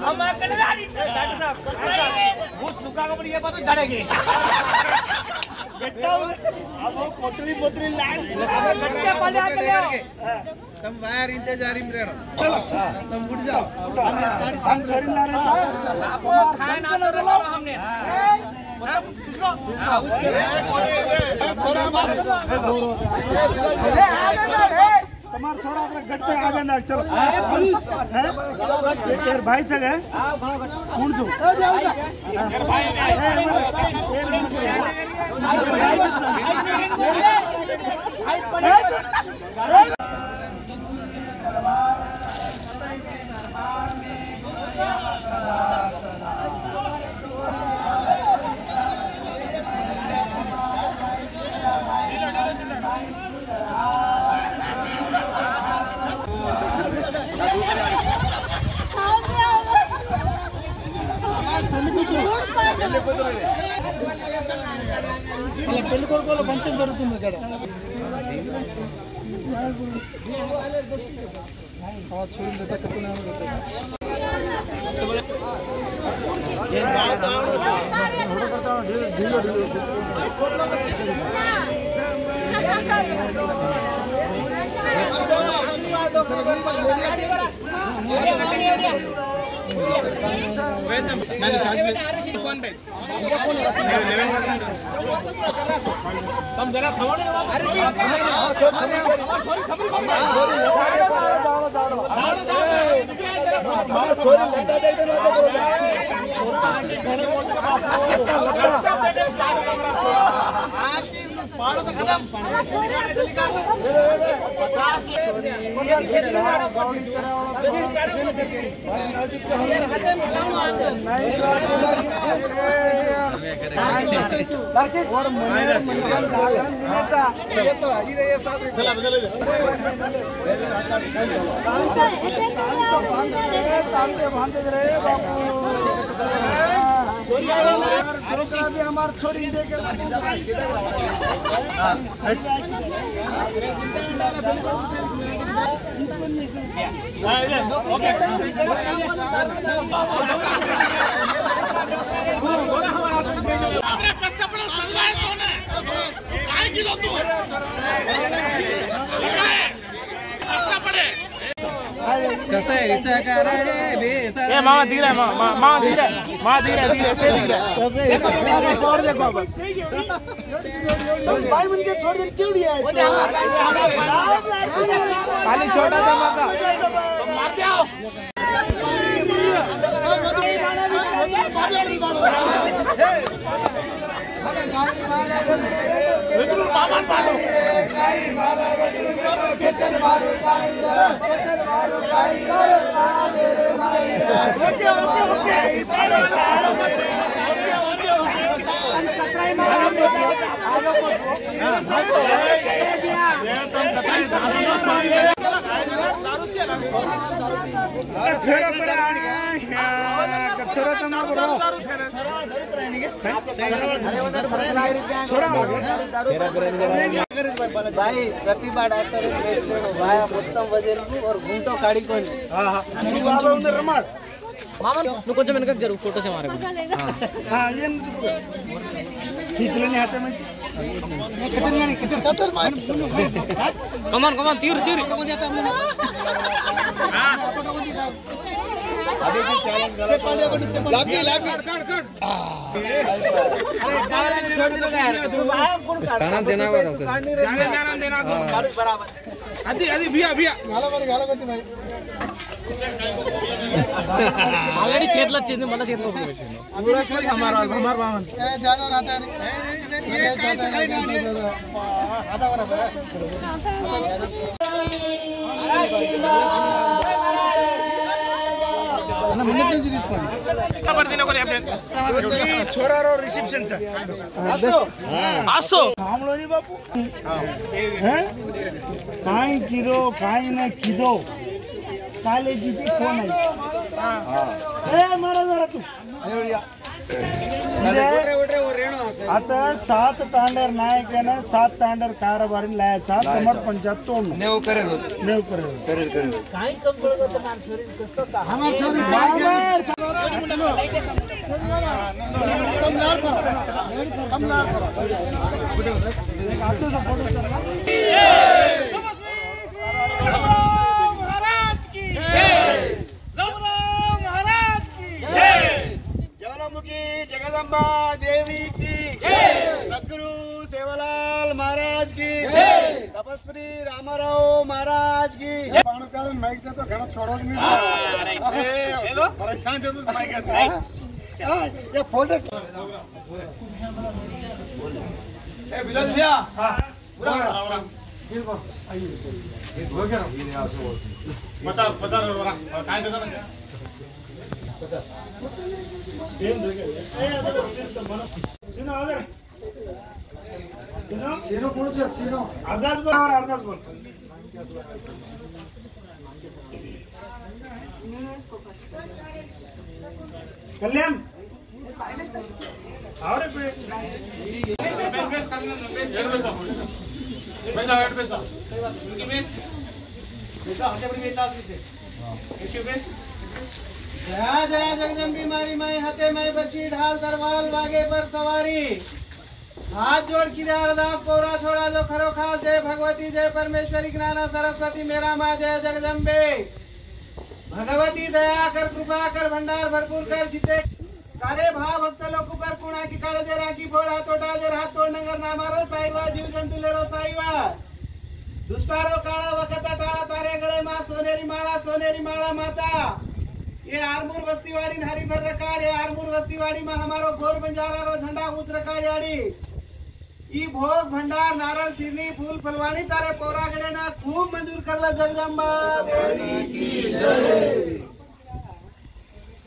हम कन्यादारी डॉक्टर साहब वो सुखा का पर ये पता चढ़ेगी गट्टा अब वो पोटली पोटली लाइन गट्टा पले आके ले तुम बाहर इंतजार में रहो चलो तुम उठ जाओ हम शरीर ला रहे आपको खाए ना तो रखो हमने तुम्हारा थोड़ा गट्टे आगे ना चलो तेरे भाई सगे कौन जो పెళ్లి కొడుకుల ఫంక్షన్ జరుగుతుంది ఇక్కడ मैंने चार्ज फोन पे तुम जरा हमारे छोरी देकर कैसे ऐसा कर रहे ए मामा धीरे मामा धीरे मां धीरे धीरे से धीरे छोड़ देखो अब भाई मन के छोड़ दे क्यों दिया है खाली छोटा धमाका मार जाओ भाई प्रतिभा डॉक्टर भाई మొత్తం వదిలేరు और घूमतो काड़ी कोन तू बाबा उधर रमाड़ मामा नु కొంచెం వెనకకి జరుగు ఫోటో से मारे हां ये खींच लेने हाथ में कतर मार कमान तीर हां अभी भी चैलेंज लाभी अरे छोड़ दे यार तू खाना देना होगा उसे जाना देना बराबर अभी भैया गाला करती भाई ऑलरेडी చేతిలో వచ్చింది మళ్ళీ చేతిలో పెట్టిండు पूरा शोर हमारा बावन ज्यादा रहता है ये आधा बराबर అన్న ముందు నుంచి తీసుకోండి ఖబర్ దిన కొలి అప్డేట్ ఈ छोरारो रिसेप्शन से आसो हमलोनी बापू हैं काई किदो काई ना किदो काले जी फोन आई हां ए मारा जरा तू अरे बढ़िया उठ रे वो रेणो आता 7 तांडेर नायकाने 7 तांडेर कारभारी लायचा कमर पंचायत तोड नेव करेल काय कम पडत होतं मान शरीर कसं का हमार छोरी कमलार करो महाराज की ज्वालामुखी जगदम्बा देवी की सद्गुरु सेवालाल महाराज की तपस्वी रामाराव महाराज की माइक दे तो घना छोड़ो परेशान थे तो माइक ये फोटो बिलाल भैया पूरा पता काय देता ना कल्याण जया जया जगदम्बी मारी माई हते माई बच्ची ढाल दरबाल वागे पर सवारी हाथ जोड़ की अरदास पोरा छोड़ा लो खरो खास जय भगवती जय परमेश्वरी ज्ञाना सरस्वती मेरा माँ जय जगदम्बे भगवती दया कर कृपा कर भंडार भरपूर कर जिते कारे भाव भक्त लोक पर पुणा की काळजे राखी फोडा तोटा जर हात तोड नगर नामारो साईवा जीव जंतुलेरो साईवा दुष्टारो काळा वकता टाळा तारे गळे मा सोनेरी माळा माता ये आरमूर बस्तीवाड़ी हरिभर रकाड़ ये आरमूर बस्तीवाड़ी में हमारो गोर बंजारा रो झंडा ऊंच रकाड़ी ई भोग भंडार नारळ सिरनी फूल फलवाणी तारे पौरागड़े ना खूब मंजूर करला जगदम्बा देवी की जय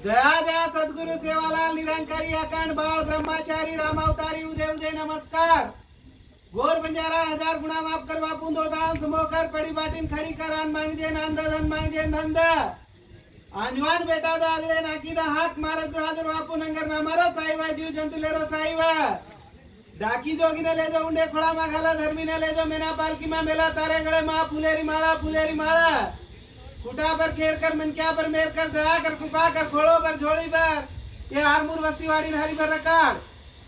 जया जया सद्गुरु सेवालाल निरंकारी अखंड बाल ब्रह्मचारी रामावतारी उदय उदय नमस्कार गोर बंजारा 1000 गुना माफ कर बापू दो दान समोकर पड़ी बाटिन खड़ी कर आन मांगजे नंद धन मांगजे नंद आंजवान बेटा दा अगले नाकी दा हाथ मारत बहादुर बापू नंगर ना मारो साईवा जीव जंतु लेरो साईवा डाकी जोगी ने ले जो उंडे खोड़ा मा घाला धर्मी ने ले जो मेना पालकी मा मेला तारे गळे मा फुलेरी माला कुटा पर खेर कर मनक्या पर मेर कर दया कर कृपा कर खोड़ो पर झोली पर ये आरमूर बस्तीवाड़ी हरी पर रकाड़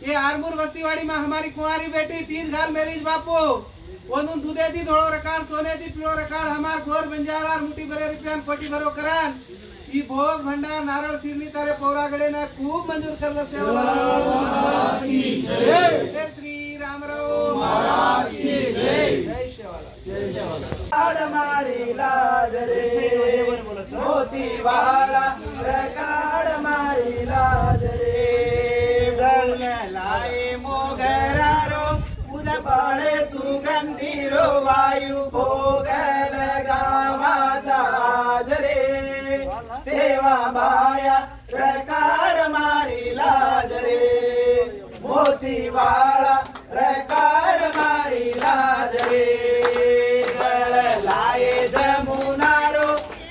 ये आरमूर बस्तीवाड़ी में हमारी कुंवारी बेटी 30 घर मेरीज बापू ओनु दूधे दी धोड़ो रकाड़ सोने दी पीड़ो रकाड़ हमार गोर बंजारा मुठी भरे रुपयान कोटी भरो करान ई भोग भंडार नारळ सिरनी तारे पौरागड़े ना खूब मंजूर करला सेवालाल की जय श्री रामराव महाराज की जय जय सेवालाल मारी लाज रे मोती वाला रकाड़ मारी लाज रे जल लाए मोगरा रो उद पड़े सुगंधी रो वायु भोग लगावा जाज रे सेवा माया रकाड़ मारी लाज रे मोती वाला रकाड़ मारी लाज रे जल लाए जमुना रो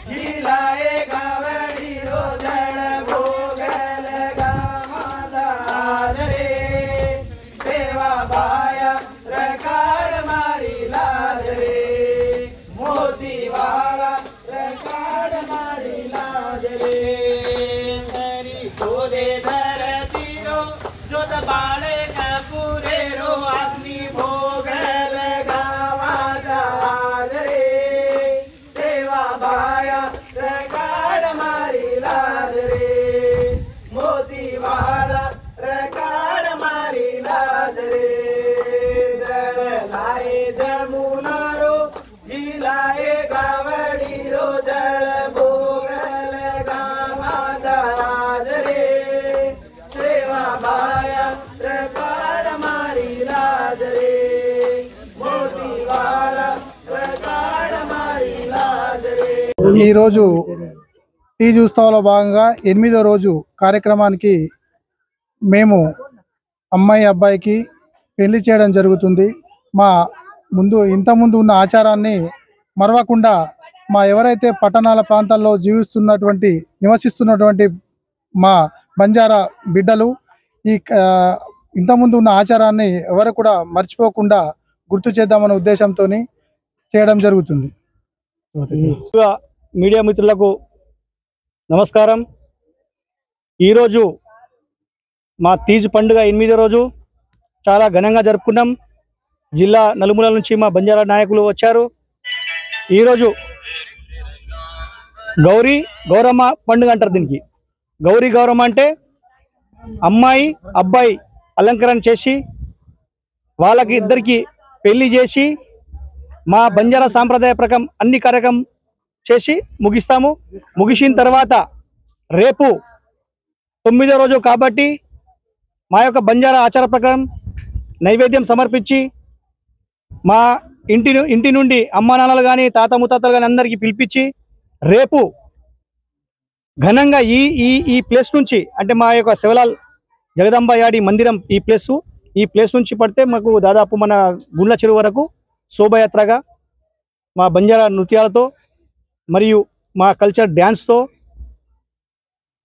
हिलाए गावड़ी रो जल भोग लगावा जाज रे सेवा माया रकाड़ मारी लाज रे मोती वाला रकाड़ मारी लाज रे धरी तोरे धरती रो जो दबाले कपूरे रो अग्नि भोग लगावा जाज रे सेवा माया रकाड़ मारी लाज रे मोती वाला रकाड़ मारी लाज रे जल लाए जमुना रो हिलाए गावड़ी रो जल भोग लगावा जाज रे सेवा माया रकाड़ मारी लाज रे मोती वाला रकाड़ मारी लाज रे ఈ రోజు తీజ్ ఉత్సవాల భాగంగా 8వ రోజు కార్యక్రమానికి మేము అమ్మాయి అబ్బాయికి పెళ్లి చేయడం జరుగుతుంది. మా ఇంతకుముందు ఉన్న ఆచారాన్ని మరవకుండా మా ఎవరైతే పట్టణాల ప్రాంతాల్లో నివసిస్తున్నటువంటి మా బంజారా బిడ్డలు ఈ ఇంతకుముందు ఉన్న ఆచారాన్ని ఎవరు కూడా మర్చిపోకుండా గుర్తు చేద్దామనే ఉద్దేశంతో చేయడం జరుగుతుంది. మీడియా మిత్రులకు నమస్కారం. ఈరోజు మా తీజ్ పండుగ 8వ రోజు చాలా ఘనంగా జరుపుకున్నాం. జిల్లా నలుమూలల నుంచి మా బంజారా నాయకులు వచ్చారు. ఈరోజు గౌరమ్మ పండుగ అంటారు. దీనికి గౌరమ్మ అంటే అమ్మాయి అబ్బాయి అలంకరణ చేసి వాళ్ళకి ఇద్దరికి పెళ్లి చేసి మా బంజారా సాంప్రదాయ ప్రకారం అన్ని కార్యక్రమం చేసి ముగిస్తాము. ముగిసిన తర్వాత రేపు 9వ రోజు కాబట్టి మా యొక్క బంజారా ఆచార ప్రకారం నైవేద్యం సమర్పించి మా ఇంటి నుండి అమ్మా నాన్నలు కానీ తాత ముత్తాతలు కానీ అందరికీ పిలిపించి రేపు ఘనంగా ఈ ప్లేస్ నుంచి అంటే మా యొక్క శివలాల్ జగదంబ యాడి మందిరం ఈ ప్లేస్ నుంచి పడితే మాకు దాదాపు మన గుండ్ల చెరువు వరకు శోభయాత్రగా మా బంజారా నృత్యాలతో మరియు మా కల్చర్ డ్యాన్స్తో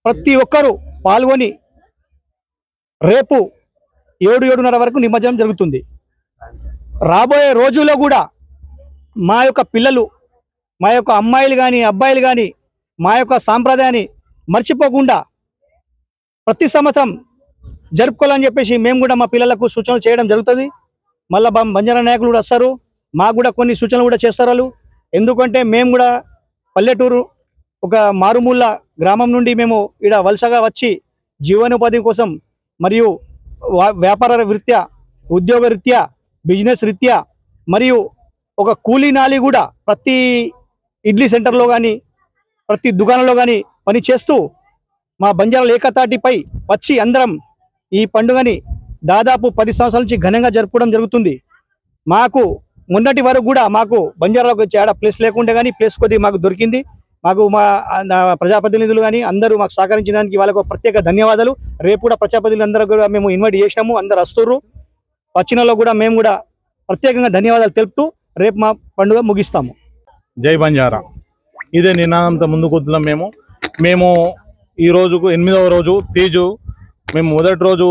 ప్రతి ఒక్కరూ పాల్గొని రేపు 7-7:30 వరకు నిమజ్జనం జరుగుతుంది. రాబోయే రోజుల్లో కూడా మా యొక్క పిల్లలు మా యొక్క అమ్మాయిలు కానీ అబ్బాయిలు కానీ మా యొక్క సాంప్రదాయాన్ని మర్చిపోకుండా ప్రతి సంవత్సరం జరుపుకోవాలని చెప్పేసి మేము కూడా మా పిల్లలకు సూచనలు చేయడం జరుగుతుంది. మళ్ళీ బంజారా నాయకులు కూడా వస్తారు, మాకు కూడా కొన్ని సూచనలు కూడా చేస్తారు వాళ్ళు. ఎందుకంటే మేము కూడా పల్లెటూరు ఒక మారుమూల గ్రామం నుండి మేము ఇక్కడ వలసగా వచ్చి జీవనోపాధి కోసం మరియు వ్యాపార రీత్యా ఉద్యోగ రీత్యా బిజినెస్ రీత్యా మరియు ఒక కూలీ నాలి కూడా ప్రతి ఇడ్లీ సెంటర్లో కానీ ప్రతి దుకాణంలో కానీ పని చేస్తూ మా బంజారాల ఏకతాటిపై వచ్చి అందరం ఈ పండుగని దాదాపు 10 సంవత్సరాల నుంచి ఘనంగా జరుపుకోవడం జరుగుతుంది. మాకు మొన్నటి వరకు కూడా మాకు బంజారాలకు వచ్చే ప్లేస్ లేకుంటే కానీ ప్లేస్ కొద్దిగా మాకు దొరికింది. మాకు మా ప్రజాప్రతినిధులు కానీ అందరూ మాకు సహకరించిన దానికి వాళ్ళకు ప్రత్యేక ధన్యవాదాలు. రేపు కూడా ప్రజాప్రతినిధులు అందరూ కూడా మేము ఇన్వైట్ చేసినాము, అందరు వస్తుర్రు. వచ్చినలో కూడా మేము కూడా ప్రత్యేకంగా ధన్యవాదాలు తెలుపుతూ రేపు మా పండుగ ముగిస్తాము. జై బంజారా ఇదే నినాదంతో ముందుకు మేము ఈ రోజుకు 8వ రోజు తీజు. మేము మొదటి రోజు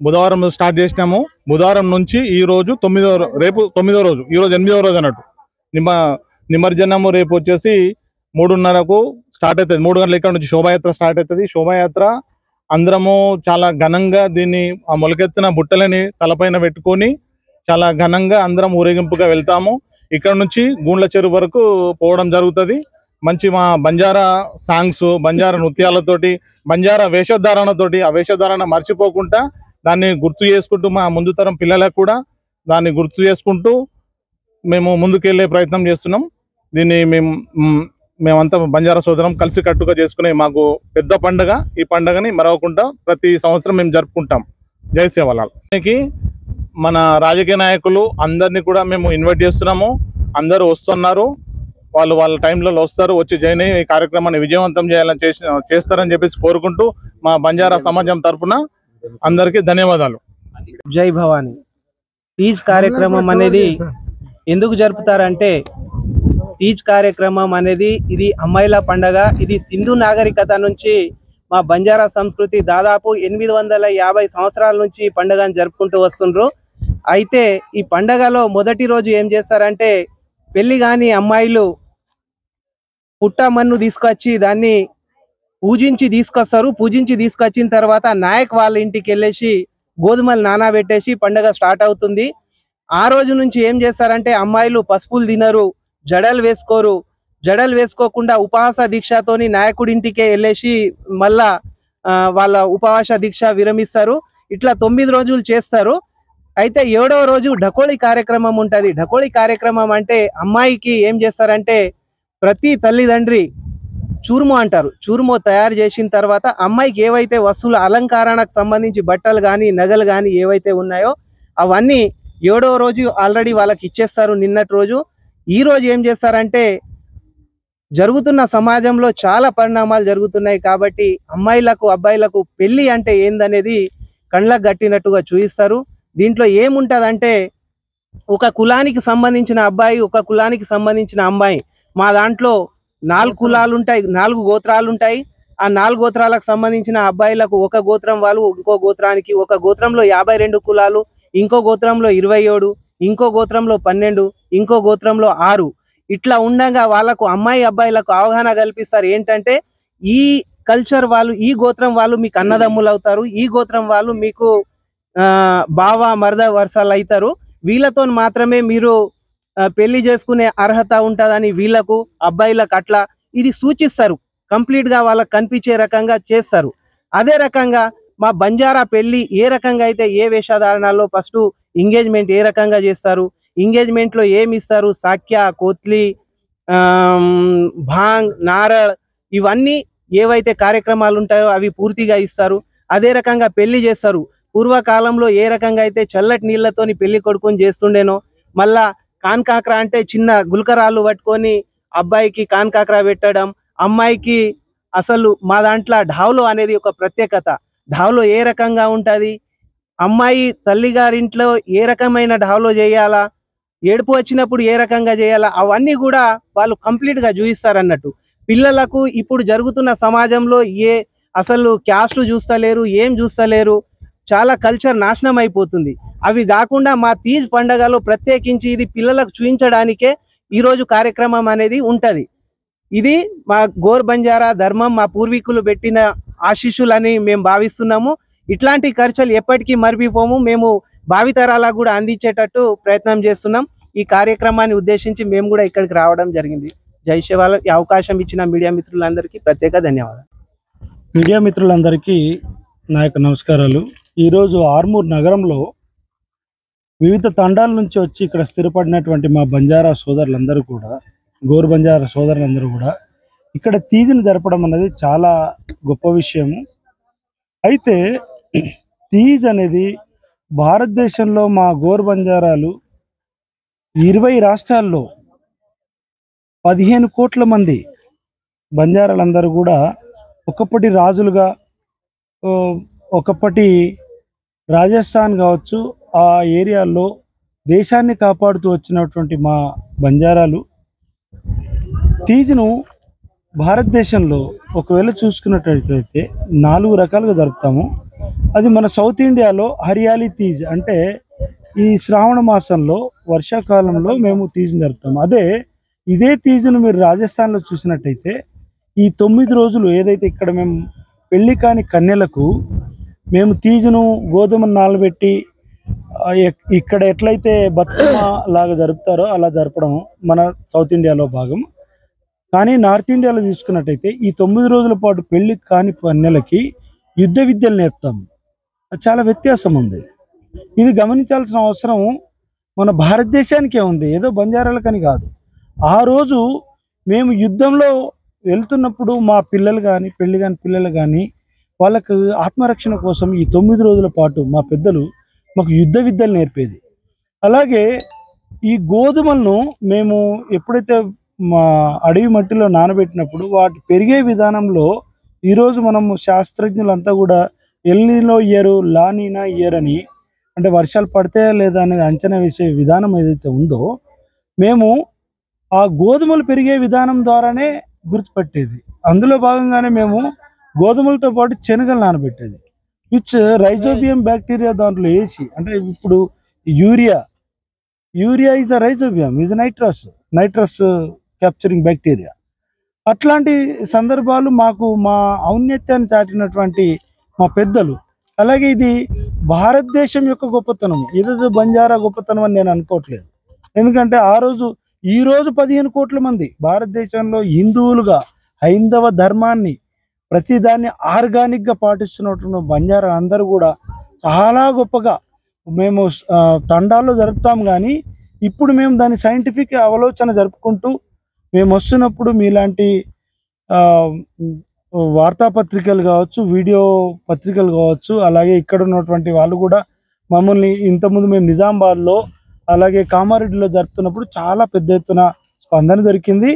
బుధవారం స్టార్ట్ చేసినాము. బుధవారం నుంచి ఈ రోజు రేపు 9వ రోజు, ఈరోజు 8వ రోజు అన్నట్టు. నిమజ్జనము రేపు వచ్చేసి 3:30కు స్టార్ట్ అవుతుంది. 3 గంటల ఇక్కడ నుంచి శోభాయాత్ర స్టార్ట్ అవుతుంది. శోభాయాత్ర అందరము చాలా ఘనంగా దీన్ని ఆ మొలకెత్తిన బుట్టలని తలపైన పెట్టుకొని చాలా ఘనంగా అందరం ఊరేగింపుగా వెళ్తాము. ఇక్కడ నుంచి గూండ్ల చెరువు వరకు పోవడం జరుగుతుంది. మంచి మా బంజారా సాంగ్స్, బంజారా నృత్యాలతోటి, బంజారా వేషధారణతోటి, ఆ వేషధారణ మర్చిపోకుండా దాన్ని గుర్తు చేసుకుంటూ మా ముందు తరం పిల్లలకు కూడా దాన్ని గుర్తు చేసుకుంటూ మేము ముందుకెళ్లే ప్రయత్నం చేస్తున్నాం. దీన్ని మేమంతా బంజారా సోదరం కలిసి కట్టుగా చేసుకునే మాకు పెద్ద పండుగ. ఈ పండుగని మరవకుండా ప్రతి సంవత్సరం మేము జరుపుకుంటాం. జై సేవలాల్. మన రాజకీయ నాయకులు అందరినీ కూడా మేము ఇన్వైట్ చేస్తున్నాము. అందరూ వస్తున్నారు, వాళ్ళ టైంలో వస్తారు, వచ్చి జాయిన్ అయ్యి ఈ కార్యక్రమాన్ని విజయవంతం చేస్తారని చెప్పేసి కోరుకుంటూ మా బంజారా సమాజం తరఫున అందరికీ ధన్యవాదాలు. జై భవానీ. తీజ్ కార్యక్రమం అనేది ఎందుకు జరుపుతారంటే తీజ్ కార్యక్రమం అనేది ఇది అమ్మాయిల పండగ. ఇది సింధు నాగరికత నుంచి మా బంజారా సంస్కృతి దాదాపు 850 సంవత్సరాల నుంచి ఈ పండుగను జరుపుకుంటూ వస్తుండ్రు. అయితే ఈ పండగలో మొదటి రోజు ఏం చేస్తారంటే పెళ్లి కాని అమ్మాయిలు పుట్టమన్ను తీసుకొచ్చి దాన్ని పూజించి తీసుకొస్తారు. పూజించి తీసుకొచ్చిన తర్వాత నాయక్ వాళ్ళ ఇంటికి వెళ్ళేసి గోధుమలు నానబెట్టేసి పండగ స్టార్ట్ అవుతుంది. ఆ రోజు నుంచి ఏం చేస్తారంటే అమ్మాయిలు పసుపులు తినరు, జడలు వేసుకోరు. జడలు వేసుకోకుండా ఉపవాస దీక్షతోని నాయకుడి ఇంటికే వెళ్ళేసి మళ్ళా వాళ్ళ ఉపవాస దీక్ష విరమిస్తారు. ఇట్లా 9 రోజులు చేస్తారు. అయితే 7వ రోజు ఢకోళి కార్యక్రమం ఉంటుంది. ఢకోళి కార్యక్రమం అంటే అమ్మాయికి ఏం చేస్తారంటే ప్రతి తల్లిదండ్రి చూర్మో అంటారు. చూర్మో తయారు చేసిన తర్వాత అమ్మాయికి ఏవైతే వస్తువులు అలంకరణకు సంబంధించి బట్టలు కానీ నగలు కానీ ఏవైతే ఉన్నాయో అవన్నీ 7వ రోజు ఆల్రెడీ వాళ్ళకి ఇచ్చేస్తారు నిన్నటి రోజు. ఈ రోజు ఏం చేస్తారంటే జరుగుతున్న సమాజంలో చాలా పరిణామాలు జరుగుతున్నాయి కాబట్టి అమ్మాయిలకు అబ్బాయిలకు పెళ్లి అంటే ఏందనేది కళ్ళకు గట్టినట్టుగా చూపిస్తారు. దీంట్లో ఏముంటదంటే ఒక కులానికి సంబంధించిన అబ్బాయి, ఒక కులానికి సంబంధించిన అమ్మాయి. మా దాంట్లో 4 కులాలు ఉంటాయి, 4 గోత్రాలు ఉంటాయి. ఆ 4 గోత్రాలకు సంబంధించిన అబ్బాయిలకు ఒక గోత్రం వాళ్ళు, ఇంకో గోత్రానికి ఒక గోత్రంలో 52 కులాలు, ఇంకో గోత్రంలో 27, ఇంకో గోత్రంలో 12, ఇంకో గోత్రంలో 6. ఇట్లా ఉండగా వాళ్ళకు అమ్మాయి అబ్బాయిలకు అవగాహన కల్పిస్తారు. ఏంటంటే ఈ కల్చర్ వాళ్ళు, ఈ గోత్రం వాళ్ళు మీకు అన్నదమ్ములు అవుతారు, ఈ గోత్రం వాళ్ళు మీకు బావ మరద వరుసలు అవుతారు, వీళ్ళతో మాత్రమే మీరు పెళ్లి చేసుకునే అర్హత ఉంటుందని వీళ్ళకు అబ్బాయిలకు అట్లా ఇది సూచిస్తారు. కంప్లీట్ గా వాళ్ళకి కనిపించే రకంగా చేస్తారు. అదే రకంగా మా బంజారా పెళ్లి ఏ రకంగా అయితే, ఏ వేషధారణలో ఫస్ట్ ఎంగేజ్మెంట్ ఏ రకంగా చేస్తారు, ఎంగేజ్మెంట్ లో ఏమి ఇస్తారు, సాక్య, కోత్లి, భాంగ్, నారళ్, ఇవన్నీ ఏవైతే కార్యక్రమాలు ఉంటాయో అవి పూర్తిగా ఇస్తారు. అదే రకంగా పెళ్లి చేస్తారు. పూర్వకాలంలో ఏ రకంగా అయితే చల్లటి నీళ్లతోని పెళ్లి కొడుకుని చేస్తుండేనో, మళ్ళా కాన్కాక్రా అంటే చిన్న గుల్కరాళ్ళు పట్టుకొని అబ్బాయికి కాన్కాక్రా పెట్టడం, అమ్మాయికి అసలు మా దాంట్లో ఢావులో అనేది ఒక ప్రత్యేకత. ఢావులో ఏ రకంగా ఉంటుంది, అమ్మాయి తల్లిగారింట్లో ఏ రకమైన ఢావులో చేయాలా, ఏడుపు వచ్చినప్పుడు ఏ రకంగా చేయాలా, అవన్నీ కూడా వాళ్ళు కంప్లీట్ గా చూపిస్తారు అన్నట్టు. పిల్లలకు ఇప్పుడు జరుగుతున్న సమాజంలో అసలు క్యాస్ట్ చూస్తలేరు, ఏం చూస్తలేరు, చాలా కల్చర్ నాశనం అయిపోతుంది. అవి కాకుండా మా తీజ్ పండగలో ప్రత్యేకించి ఇది పిల్లలకు చూపించడానికే ఈరోజు కార్యక్రమం అనేది ఉంటది. ఇది మా గోర్ బంజారా ధర్మం, మా పూర్వీకులు పెట్టిన ఆశీస్సులని మేము భావిస్తున్నాము. ఇట్లాంటి ఖర్చులు ఎప్పటికీ మర్చిపోము. మేము భావితరాలకు కూడా అందించేటట్టు ప్రయత్నం చేస్తున్నాం. ఈ కార్యక్రమాన్ని ఉద్దేశించి మేము కూడా ఇక్కడికి రావడం జరిగింది. జై శివాల. ఈ అవకాశం ఇచ్చిన మీడియా మిత్రులందరికీ ప్రత్యేక ధన్యవాదాలు. మీడియా మిత్రులందరికీ నా యొక్క నమస్కారాలు. ఈరోజు ఆర్మూర్ నగరంలో వివిధ తండాల నుంచి వచ్చి ఇక్కడ స్థిరపడినటువంటి మా బంజారా సోదరులందరూ కూడా, గోరు బంజారా సోదరులందరూ కూడా ఇక్కడ తీజ్ని జరపడం అనేది చాలా గొప్ప విషయము. అయితే తీజ్ అనేది భారతదేశంలో మా గోరు బంజారాలు 20 రాష్ట్రాల్లో 15 కోట్ల మంది బంజారాలందరూ కూడా ఒకప్పటి రాజులుగా, ఒకప్పటి రాజస్థాన్ కావచ్చు, ఆ ఏరియాల్లో దేశాన్ని కాపాడుతూ వచ్చినటువంటి మా బంజారాలు తీజ్ను భారతదేశంలో ఒకవేళ చూసుకున్నట్లయితే 4 రకాలుగా జరుపుతాము. అది మన సౌత్ ఇండియాలో హరియాలి తీజ్ అంటే ఈ శ్రావణ మాసంలో వర్షాకాలంలో మేము తీజ్ను జరుపుతాము. ఇదే తీజ్ను మీరు రాజస్థాన్లో చూసినట్టయితే ఈ 9 రోజులు ఏదైతే ఇక్కడ మేము పెళ్లి కాని కన్యలకు మేము తీజ్ను గోధుమను నానబెట్టి ఇక్కడ ఎట్లయితే బతుకమ్మ లాగా జరుపుతారో అలా జరపడం మన సౌత్ ఇండియాలో భాగం. కానీ నార్త్ ఇండియాలో చూసుకున్నట్టయితే ఈ 9 రోజుల పాటు పెళ్లి కాని కన్యలకి యుద్ధ విద్యలు నేర్పుతాము. చాలా వ్యత్యాసం ఉంది. ఇది గమనించాల్సిన అవసరం మన భారతదేశానికే ఉంది, ఏదో బంజారాలకని కాదు. ఆ రోజు మేము యుద్ధంలో వెళ్తున్నప్పుడు మా పిల్లలు కానీ, పెళ్లి కాని పిల్లలు కానీ, వాళ్ళకు ఆత్మరక్షణ కోసం ఈ 9 రోజుల పాటు మా పెద్దలు మాకు యుద్ధ విద్యలు నేర్పేది. అలాగే ఈ గోధుమలను మేము ఎప్పుడైతే మా అడవి మట్టిలో నానబెట్టినప్పుడు వాటి పెరిగే విధానంలో ఈరోజు మనము శాస్త్రజ్ఞులంతా కూడా ఎల్నినో ఇయర్, లానీనా ఇయర్ అని, అంటే వర్షాలు పడతాయా లేదా అనేది అంచనా వేసే విధానం ఏదైతే ఉందో మేము ఆ గోధుమలు పెరిగే విధానం ద్వారానే గుర్తుపట్టేది. అందులో భాగంగానే మేము గోధుమలతో పాటు శనగలు నానబెట్టేది, విచ్ రైజోబియం బ్యాక్టీరియా దాంట్లో వేసి, అంటే ఇప్పుడు urea is a rhizobium, is nitrous capturing bacteria. అట్లాంటి సందర్భాలు మాకు మా ఔన్నత్యాన్ని చాటినటువంటి మా పెద్దలు. అలాగే ఇది భారతదేశం యొక్క గొప్పతనం, ఏదో బంజారా గొప్పతనం అని నేను అనుకోవట్లేదు. ఎందుకంటే ఈ రోజు 15 కోట్ల మంది భారతదేశంలో హిందువులుగా హైందవ ధర్మాన్ని ప్రతిదాన్ని ఆర్గానిక్గా పాటిస్తున్నటువంటి బంజారా అందరూ కూడా చాలా గొప్పగా మేము తండాల్లో జరుపుతాం. కానీ ఇప్పుడు మేము దాని సైంటిఫిక్ ఆలోచన జరుపుకుంటూ మేము వస్తున్నప్పుడు మీలాంటి వార్తాపత్రికలు కావచ్చు, వీడియో పత్రికలు కావచ్చు, అలాగే ఇక్కడ ఉన్నటువంటి వాళ్ళు కూడా మమ్మల్ని ఇంతకుముందు మేము నిజామాబాద్లో అలాగే కామారెడ్డిలో జరుపుతున్నప్పుడు చాలా పెద్ద ఎత్తున స్పందన దొరికింది.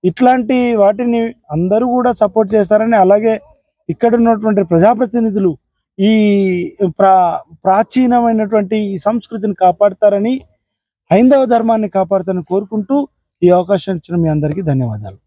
ఇట్లాంటి వాటిని అందరూ కూడా సపోర్ట్ చేస్తారని, అలాగే ఇక్కడ ఉన్నటువంటి ప్రజాప్రతినిధులు ఈ ప్రాచీనమైనటువంటి ఈ సంస్కృతిని కాపాడతారని, హైందవ ధర్మాన్ని కాపాడతారని కోరుకుంటూ ఈ అవకాశం ఇచ్చిన మీ అందరికీ ధన్యవాదాలు.